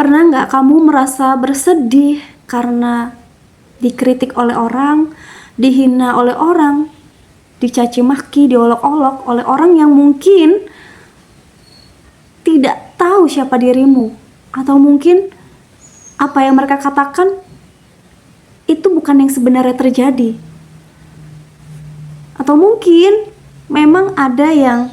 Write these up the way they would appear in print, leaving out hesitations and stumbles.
Pernah nggak kamu merasa bersedih karena dikritik oleh orang, dihina oleh orang, dicaci maki, diolok-olok oleh orang yang mungkin tidak tahu siapa dirimu, atau mungkin apa yang mereka katakan itu bukan yang sebenarnya terjadi, atau mungkin memang ada yang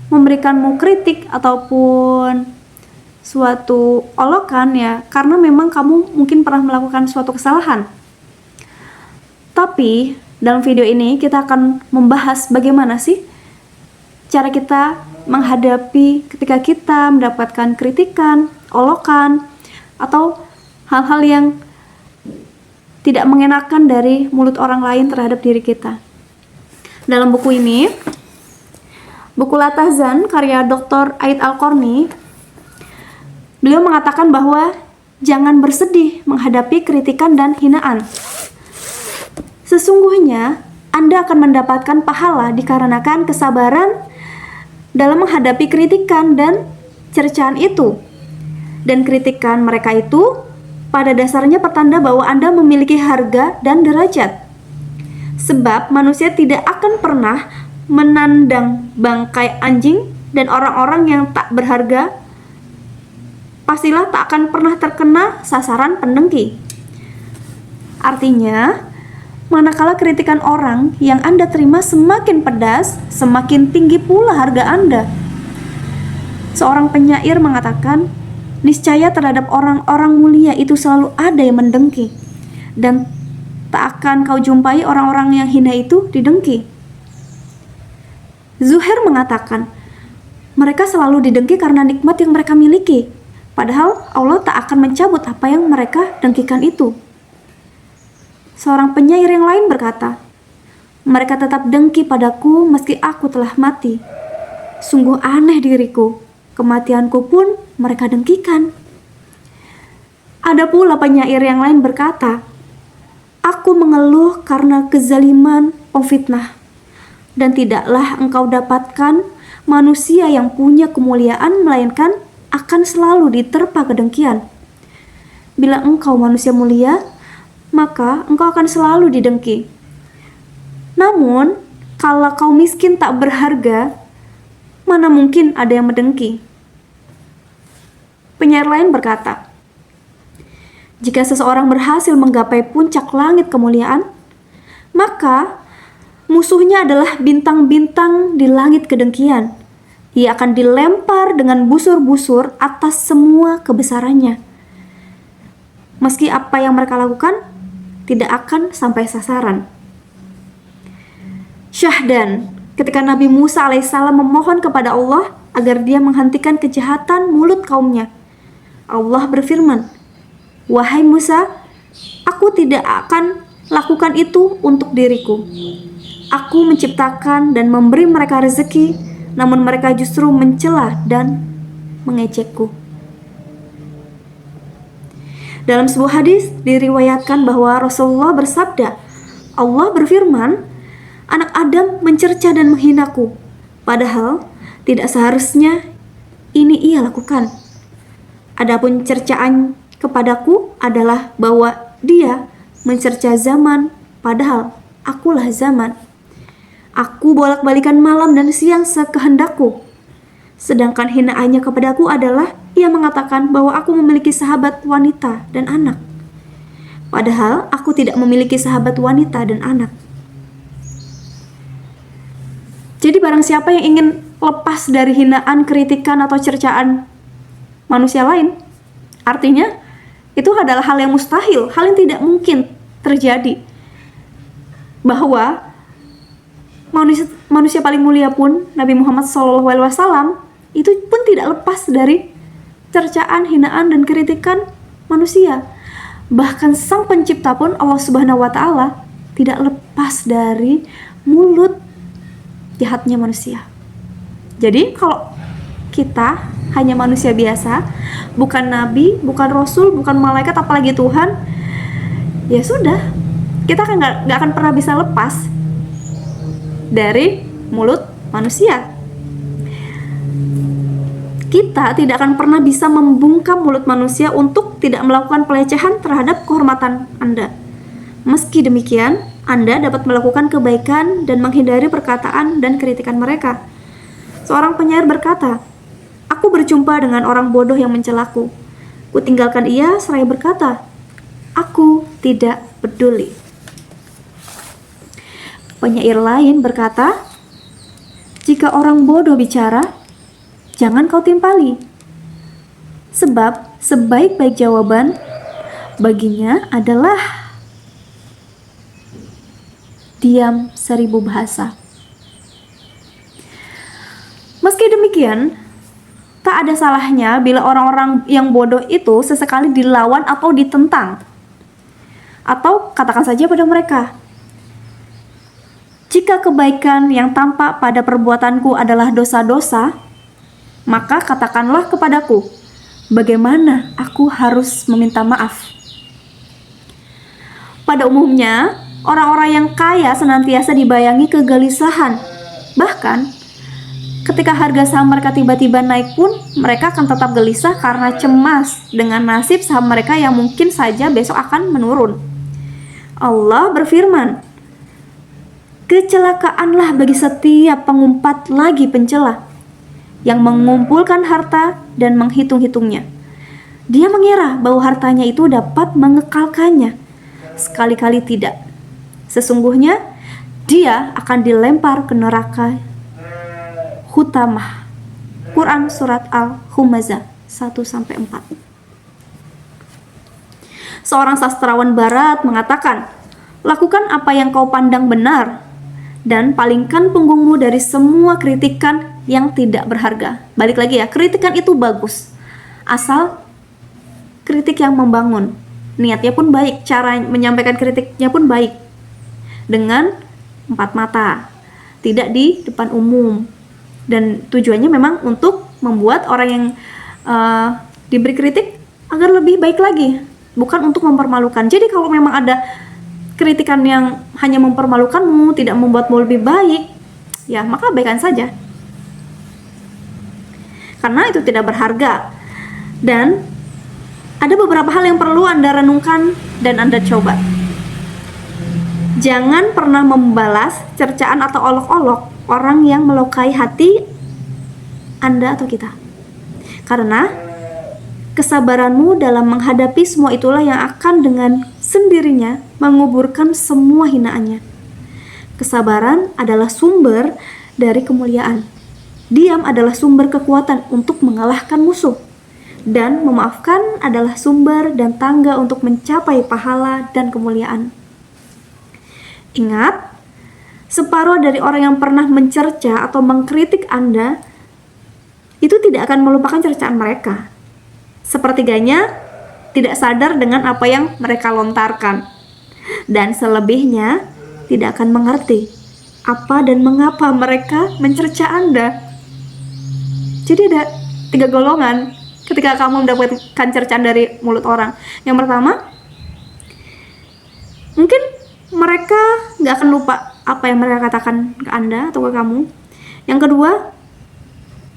memberikanmu kritik ataupun suatu olokan ya, karena memang kamu mungkin pernah melakukan suatu kesalahan. Tapi dalam video ini kita akan membahas bagaimana sih cara kita menghadapi ketika kita mendapatkan kritikan, olokan, atau hal-hal yang tidak mengenakan dari mulut orang lain terhadap diri kita. Dalam buku ini, buku Latazan karya Dr. Aid Al-Qarni, beliau mengatakan bahwa jangan bersedih menghadapi kritikan dan hinaan. Sesungguhnya Anda akan mendapatkan pahala dikarenakan kesabaran dalam menghadapi kritikan dan cercaan itu. Dan kritikan mereka itu pada dasarnya pertanda bahwa Anda memiliki harga dan derajat. Sebab manusia tidak akan pernah menandang bangkai anjing, dan orang-orang yang tak berharga pastilah tak akan pernah terkena sasaran pendengki. Artinya, manakala kritikan orang yang Anda terima semakin pedas, semakin tinggi pula harga Anda. Seorang penyair mengatakan, niscaya terhadap orang-orang mulia itu selalu ada yang mendengki, dan tak akan kau jumpai orang-orang yang hina itu didengki. Zuhair mengatakan, mereka selalu didengki karena nikmat yang mereka miliki, padahal Allah tak akan mencabut apa yang mereka dengkikan itu. Seorang penyair yang lain berkata, mereka tetap dengki padaku meski aku telah mati. Sungguh aneh diriku, kematianku pun mereka dengkikan. Ada pula penyair yang lain berkata, aku mengeluh karena kezaliman fitnah, dan tidaklah engkau dapatkan manusia yang punya kemuliaan melainkan akan selalu diterpa kedengkian. Bila engkau manusia mulia, maka engkau akan selalu didengki. Namun, kalau kau miskin tak berharga, mana mungkin ada yang mendengki. Penyair lain berkata, jika seseorang berhasil menggapai puncak langit kemuliaan, maka musuhnya adalah bintang-bintang di langit kedengkian. Ia akan dilempar dengan busur-busur atas semua kebesarannya. Meski apa yang mereka lakukan tidak akan sampai sasaran. Syahdan, ketika Nabi Musa alaihissalam memohon kepada Allah agar dia menghentikan kejahatan mulut kaumnya, Allah berfirman, wahai Musa, aku tidak akan lakukan itu untuk diriku. Aku menciptakan dan memberi mereka rezeki, namun mereka justru mencela dan mengejekku. Dalam sebuah hadis diriwayatkan bahwa Rasulullah bersabda, Allah berfirman, anak Adam mencerca dan menghinaku, padahal tidak seharusnya ini ia lakukan. Adapun cercaan kepadaku adalah bahwa dia mencerca zaman, padahal akulah zaman. Aku bolak-balikan malam dan siang sekehendakku. Sedangkan hinaannya kepadaku adalah ia mengatakan bahwa aku memiliki sahabat wanita dan anak, padahal aku tidak memiliki sahabat wanita dan anak. Jadi barang siapa yang ingin lepas dari hinaan, kritikan, atau cercaan manusia lain, artinya itu adalah hal yang mustahil, hal yang tidak mungkin terjadi. Bahwa manusia paling mulia pun, Nabi Muhammad SAW, itu pun tidak lepas dari cercaan, hinaan, dan kritikan manusia. Bahkan sang pencipta pun, Allah Subhanahu wa Ta'ala, tidak lepas dari mulut jahatnya manusia. Jadi kalau kita hanya manusia biasa, bukan nabi, bukan rasul, bukan malaikat, apalagi Tuhan, ya sudah, kita kan nggak akan pernah bisa lepas dari mulut manusia. Kita tidak akan pernah bisa membungkam mulut manusia untuk tidak melakukan pelecehan terhadap kehormatan Anda. Meski demikian, Anda dapat melakukan kebaikan dan menghindari perkataan dan kritikan mereka. Seorang penyair berkata, "Aku berjumpa dengan orang bodoh yang mencelaku. Kutinggalkan ia seraya berkata, 'Aku tidak peduli.'" Penyair lain berkata, "Jika orang bodoh bicara, jangan kau timpali. Sebab sebaik-baik jawaban baginya adalah diam 1000 bahasa." Meski demikian, tak ada salahnya bila orang-orang yang bodoh itu sesekali dilawan atau ditentang. Atau katakan saja pada mereka, "Jika kebaikan yang tampak pada perbuatanku adalah dosa-dosa, maka katakanlah kepadaku, bagaimana aku harus meminta maaf." Pada umumnya, orang-orang yang kaya senantiasa dibayangi kegelisahan. Bahkan, ketika harga saham mereka tiba-tiba naik pun, mereka akan tetap gelisah karena cemas dengan nasib saham mereka yang mungkin saja besok akan menurun. Allah berfirman, "Kecelakaanlah bagi setiap pengumpat lagi pencela, yang mengumpulkan harta dan menghitung-hitungnya. Dia mengira bahwa hartanya itu dapat mengekalkannya. Sekali-kali tidak. Sesungguhnya dia akan dilempar ke neraka Hutamah." Quran Surat Al-Humazah 1-4. Seorang sastrawan barat mengatakan, "Lakukan apa yang kau pandang benar, dan palingkan punggungmu dari semua kritikan yang tidak berharga." Balik lagi ya, kritikan itu bagus, asal kritik yang membangun. Niatnya pun baik, cara menyampaikan kritiknya pun baik, dengan 4 mata, tidak di depan umum. Dan tujuannya memang untuk membuat orang yang diberi kritik agar lebih baik lagi, bukan untuk mempermalukan. Jadi kalau memang ada kritikan yang hanya mempermalukanmu, tidak membuatmu lebih baik, ya maka abaikan saja, karena itu tidak berharga. Dan ada beberapa hal yang perlu Anda renungkan dan Anda coba. Jangan pernah membalas cercaan atau olok-olok orang yang melukai hati Anda atau kita, karena kesabaranmu dalam menghadapi semua itulah yang akan dengan sendirinya menguburkan semua hinaannya. Kesabaran adalah sumber dari kemuliaan. Diam adalah sumber kekuatan untuk mengalahkan musuh. Dan memaafkan adalah sumber dan tangga untuk mencapai pahala dan kemuliaan. Ingat, separuh dari orang yang pernah mencerca atau mengkritik Anda itu tidak akan melupakan cercaan mereka. Sepertiganya tidak sadar dengan apa yang mereka lontarkan, dan selebihnya tidak akan mengerti apa dan mengapa mereka mencerca Anda. Jadi ada 3 golongan ketika kamu mendapatkan cercaan dari mulut orang. Yang pertama, mungkin mereka nggak akan lupa apa yang mereka katakan ke Anda atau ke kamu. Yang kedua,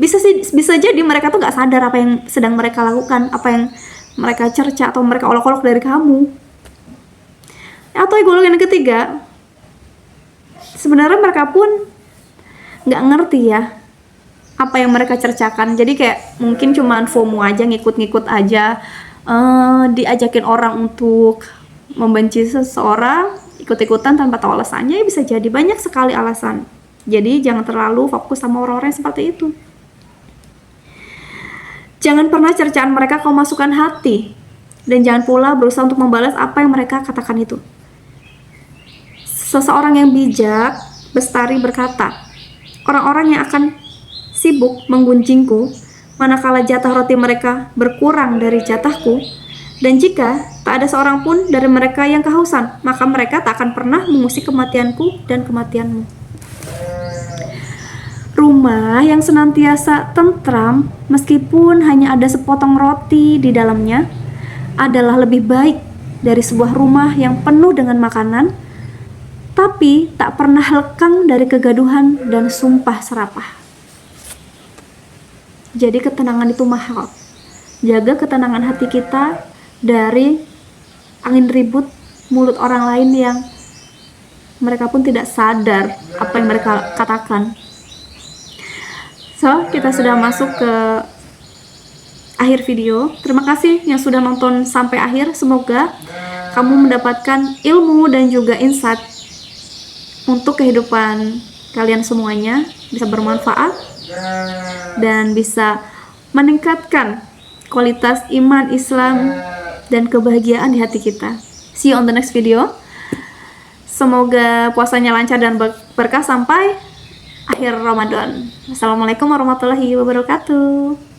bisa jadi mereka tuh nggak sadar apa yang sedang mereka lakukan, apa yang mereka cerca atau mereka olok-olok dari kamu. Atau golongan yang ketiga, sebenarnya mereka pun nggak ngerti ya apa yang mereka cercakan. Jadi kayak mungkin cuman FOMO aja, ngikut-ngikut aja, diajakin orang untuk membenci seseorang, ikut-ikutan tanpa tahu alasannya. Ya bisa jadi banyak sekali alasan. Jadi jangan terlalu fokus sama orang-orang yang seperti itu. Jangan pernah cercaan mereka kau masukkan hati, dan jangan pula berusaha untuk membalas apa yang mereka katakan itu. Seseorang yang bijak, Bestari berkata, "Orang-orang yang akan sibuk menggunjingku manakala jatah roti mereka berkurang dari jatahku, dan jika tak ada seorang pun dari mereka yang kehausan, maka mereka tak akan pernah mengusik kematianku dan kematianmu." Rumah yang senantiasa tentram meskipun hanya ada sepotong roti di dalamnya adalah lebih baik dari sebuah rumah yang penuh dengan makanan tapi tak pernah lekang dari kegaduhan dan sumpah serapah. Jadi ketenangan itu mahal. Jaga ketenangan hati kita dari angin ribut mulut orang lain yang mereka pun tidak sadar apa yang mereka katakan. So, kita sudah masuk ke akhir video. Terima kasih yang sudah nonton sampai akhir. Semoga kamu mendapatkan ilmu dan juga insight untuk kehidupan kalian semuanya, bisa bermanfaat dan bisa meningkatkan kualitas iman Islam dan kebahagiaan di hati kita. See you on the next video. Semoga puasanya lancar dan berkah sampai akhir Ramadan. Assalamualaikum warahmatullahi wabarakatuh.